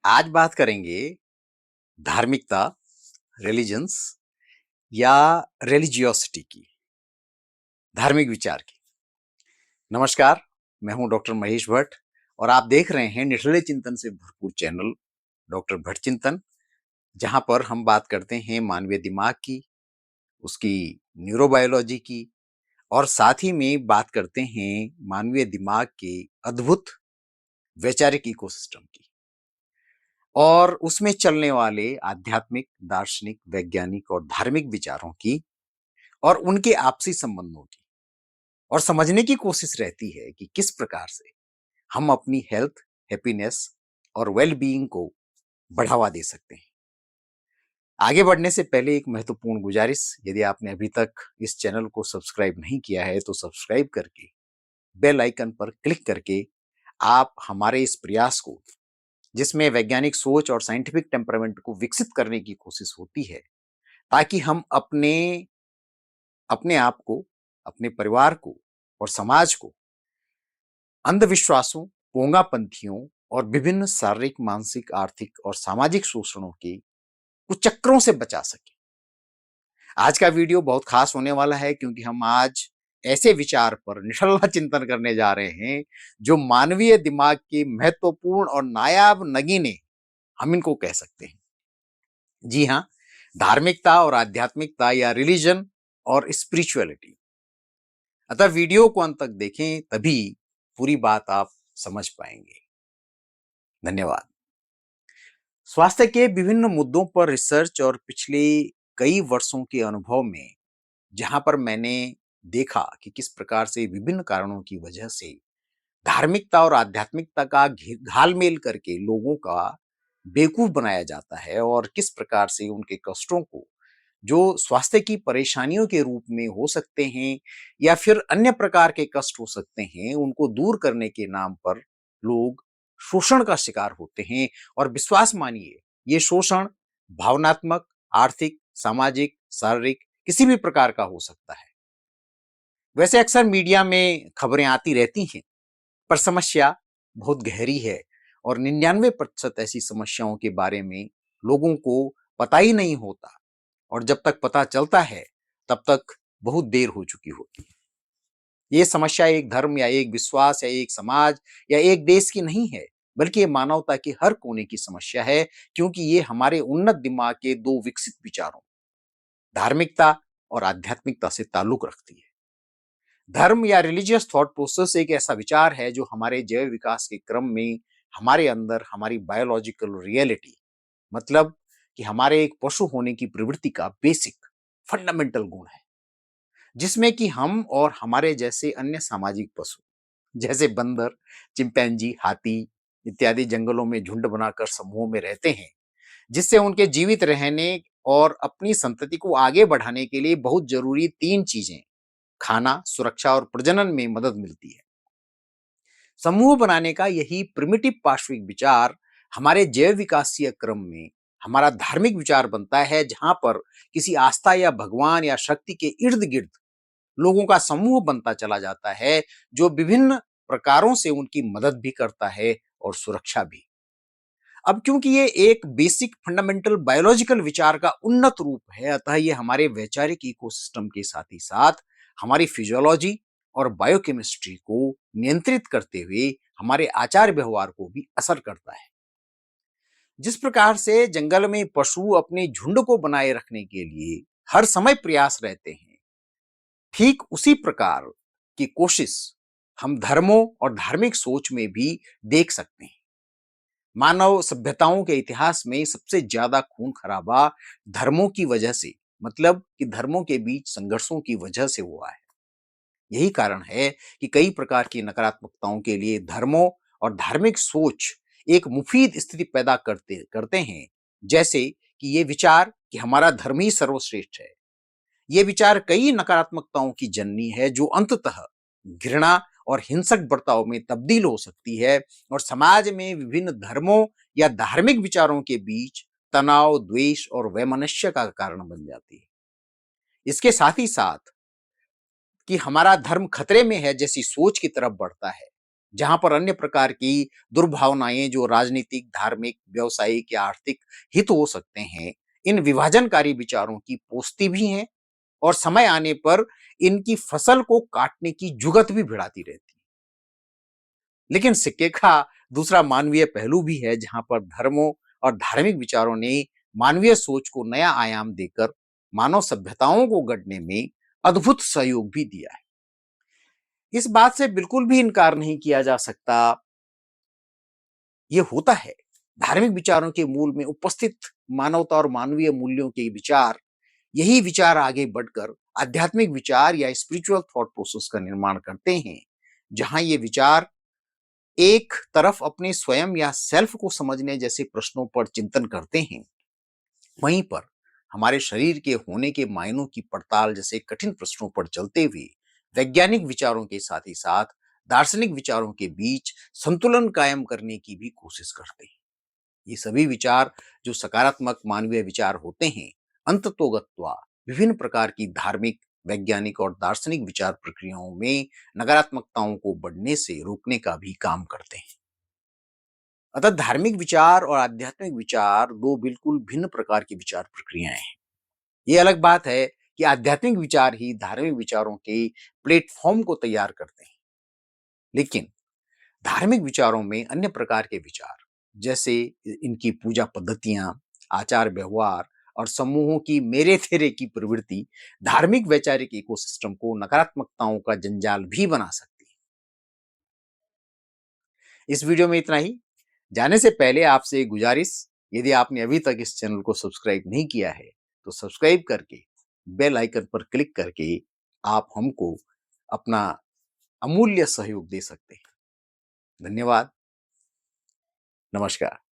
आज बात करेंगे धार्मिकता, रिलिजन्स या रिलिजियोसिटी की, धार्मिक विचार की। नमस्कार, मैं हूं डॉक्टर महेश भट्ट और आप देख रहे हैं निठल्ले चिंतन से भरपूर चैनल डॉक्टर भट्ट चिंतन, जहां पर हम बात करते हैं मानवीय दिमाग की, उसकी न्यूरोबायोलॉजी की और साथ ही में बात करते हैं मानवीय दिमाग के अद्भुत वैचारिक इकोसिस्टम की और उसमें चलने वाले आध्यात्मिक, दार्शनिक, वैज्ञानिक और धार्मिक विचारों की और उनके आपसी संबंधों की और समझने की कोशिश रहती है कि किस प्रकार से हम अपनी हेल्थ, हैप्पीनेस और वेल बीइंग को बढ़ावा दे सकते हैं। आगे बढ़ने से पहले एक महत्वपूर्ण गुजारिश, यदि आपने अभी तक इस चैनल को सब्सक्राइब नहीं किया है तो सब्सक्राइब करके बेल आइकन पर क्लिक करके आप हमारे इस प्रयास को, जिसमें वैज्ञानिक सोच और साइंटिफिक टेम्परामेंट को विकसित करने की कोशिश होती है, ताकि हम अपने अपने आप को, अपने परिवार को और समाज को अंधविश्वासों, पोंगापंथियों और विभिन्न शारीरिक, मानसिक, आर्थिक और सामाजिक शोषणों के कुचक्रों से बचा सके। आज का वीडियो बहुत खास होने वाला है क्योंकि हम आज ऐसे विचार पर निठल्ला चिंतन करने जा रहे हैं जो मानवीय दिमाग की महत्वपूर्ण और नायाब नगीने हम इनको कह सकते हैं। जी हाँ, धार्मिकता और आध्यात्मिकता या रिलीजन और स्पिरिचुअलिटी। अतः वीडियो को अंत तक देखें, तभी पूरी बात आप समझ पाएंगे। धन्यवाद। स्वास्थ्य के विभिन्न मुद्दों पर रिसर्च और पिछले कई वर्षों के अनुभव में जहां पर मैंने देखा कि किस प्रकार से विभिन्न कारणों की वजह से धार्मिकता और आध्यात्मिकता का घालमेल करके लोगों का बेवकूफ बनाया जाता है और किस प्रकार से उनके कष्टों को, जो स्वास्थ्य की परेशानियों के रूप में हो सकते हैं या फिर अन्य प्रकार के कष्ट हो सकते हैं, उनको दूर करने के नाम पर लोग शोषण का शिकार होते हैं। और विश्वास मानिए, ये शोषण भावनात्मक, आर्थिक, सामाजिक, शारीरिक किसी भी प्रकार का हो सकता है। वैसे अक्सर मीडिया में खबरें आती रहती हैं, पर समस्या बहुत गहरी है और 99% ऐसी समस्याओं के बारे में लोगों को पता ही नहीं होता और जब तक पता चलता है तब तक बहुत देर हो चुकी होती है। ये समस्या एक धर्म या एक विश्वास या एक समाज या एक देश की नहीं है, बल्कि ये मानवता के हर कोने की समस्या है, क्योंकि ये हमारे उन्नत दिमाग के दो विकसित विचारों, धार्मिकता और आध्यात्मिकता से ताल्लुक रखती है। धर्म या रिलीजियस थॉट प्रोसेस एक ऐसा विचार है जो हमारे जैव विकास के क्रम में हमारे अंदर हमारी बायोलॉजिकल रियलिटी, मतलब कि हमारे एक पशु होने की प्रवृत्ति का बेसिक फंडामेंटल गुण है, जिसमें कि हम और हमारे जैसे अन्य सामाजिक पशु जैसे बंदर, चिंपैंजी, हाथी इत्यादि जंगलों में झुंड बनाकर समूह में रहते हैं, जिससे उनके जीवित रहने और अपनी संतति को आगे बढ़ाने के लिए बहुत जरूरी तीन चीजें, खाना, सुरक्षा और प्रजनन में मदद मिलती है। समूह बनाने का यही प्रिमिटिव पार्श्विक विचार हमारे जैव विकासीय क्रम में हमारा धार्मिक विचार बनता है, जहां पर किसी आस्था या भगवान या शक्ति के इर्द गिर्द लोगों का समूह बनता चला जाता है, जो विभिन्न प्रकारों से उनकी मदद भी करता है और सुरक्षा भी। अब क्योंकि ये एक बेसिक फंडामेंटल बायोलॉजिकल विचार का उन्नत रूप है, अतः ये हमारे वैचारिक इकोसिस्टम के साथ ही साथ हमारी फिजियोलॉजी और बायोकेमिस्ट्री को नियंत्रित करते हुए हमारे आचार व्यवहार को भी असर करता है। जिस प्रकार से जंगल में पशु अपने झुंड को बनाए रखने के लिए हर समय प्रयास रहते हैं, ठीक उसी प्रकार की कोशिश हम धर्मों और धार्मिक सोच में भी देख सकते हैं। मानव सभ्यताओं के इतिहास में सबसे ज्यादा खून खराबा धर्मों की वजह से, मतलब कि धर्मों के बीच संघर्षों की वजह से हुआ है। यही कारण है कि कई प्रकार की नकारात्मकताओं के लिए धर्मों और धार्मिक सोच एक मुफीद स्थिति पैदा करते करते हैं, जैसे कि ये विचार कि हमारा धर्म ही सर्वश्रेष्ठ है। ये विचार कई नकारात्मकताओं की जननी है, जो अंततः घृणा और हिंसक बर्ताव में तब्दील हो सकती है और समाज में विभिन्न धर्मों या धार्मिक विचारों के बीच तनाव, द्वेष और वैमनस्य का कारण बन जाती है। इसके साथ ही साथ कि हमारा धर्म खतरे में है जैसी सोच की तरफ बढ़ता है, जहां पर अन्य प्रकार की दुर्भावनाएं जो राजनीतिक, धार्मिक, व्यवसायिक या आर्थिक हित हो सकते हैं, इन विभाजनकारी विचारों की पोस्ती भी हैं और समय आने पर इनकी फसल को काटने की जुगत भी भिड़ाती रहती है। लेकिन सिक्के का दूसरा मानवीय पहलू भी है, जहां पर धर्मों और धार्मिक विचारों ने मानवीय सोच को नया आयाम देकर मानव सभ्यताओं को गढ़ने में अद्भुत सहयोग भी दिया है। इस बात से बिल्कुल भी इनकार नहीं किया जा सकता, ये होता है। धार्मिक विचारों के मूल में उपस्थित मानवता और मानवीय मूल्यों के विचार, यही विचार आगे बढ़कर आध्यात्मिक विचार या स्पिरिचुअल थॉट प्रोसेस का निर्माण करते हैं, जहां ये विचार एक तरफ अपने स्वयं या सेल्फ को समझने जैसे प्रश्नों पर चिंतन करते हैं, वहीं पर हमारे शरीर के होने के मायनों की पड़ताल जैसे कठिन प्रश्नों पर चलते हुए वैज्ञानिक विचारों के साथ ही साथ दार्शनिक विचारों के बीच संतुलन कायम करने की भी कोशिश करते हैं। ये सभी विचार जो सकारात्मक मानवीय विचार होते हैं, अंततोगत्वा विभिन्न प्रकार की धार्मिक, वैज्ञानिक और दार्शनिक विचार प्रक्रियाओं में नकारात्मकताओं को बढ़ने से रोकने का भी काम करते हैं। अतः धार्मिक विचार और आध्यात्मिक विचार दो बिल्कुल भिन्न प्रकार की विचार प्रक्रियाएं हैं। ये अलग बात है कि आध्यात्मिक विचार ही धार्मिक विचारों के प्लेटफॉर्म को तैयार करते हैं, लेकिन धार्मिक विचारों में अन्य प्रकार के विचार, जैसे इनकी पूजा पद्धतियां, आचार व्यवहार और समूहों की मेरे तेरे की प्रवृत्ति धार्मिक वैचारिक इकोसिस्टम को नकारात्मकताओं का जंजाल भी बना सकती है। इस वीडियो में इतना ही। जाने से पहले आपसे एक गुजारिश, यदि आपने अभी तक इस चैनल को सब्सक्राइब नहीं किया है तो सब्सक्राइब करके बेल आइकन पर क्लिक करके आप हमको अपना अमूल्य सहयोग दे सकते हैं। धन्यवाद। नमस्कार।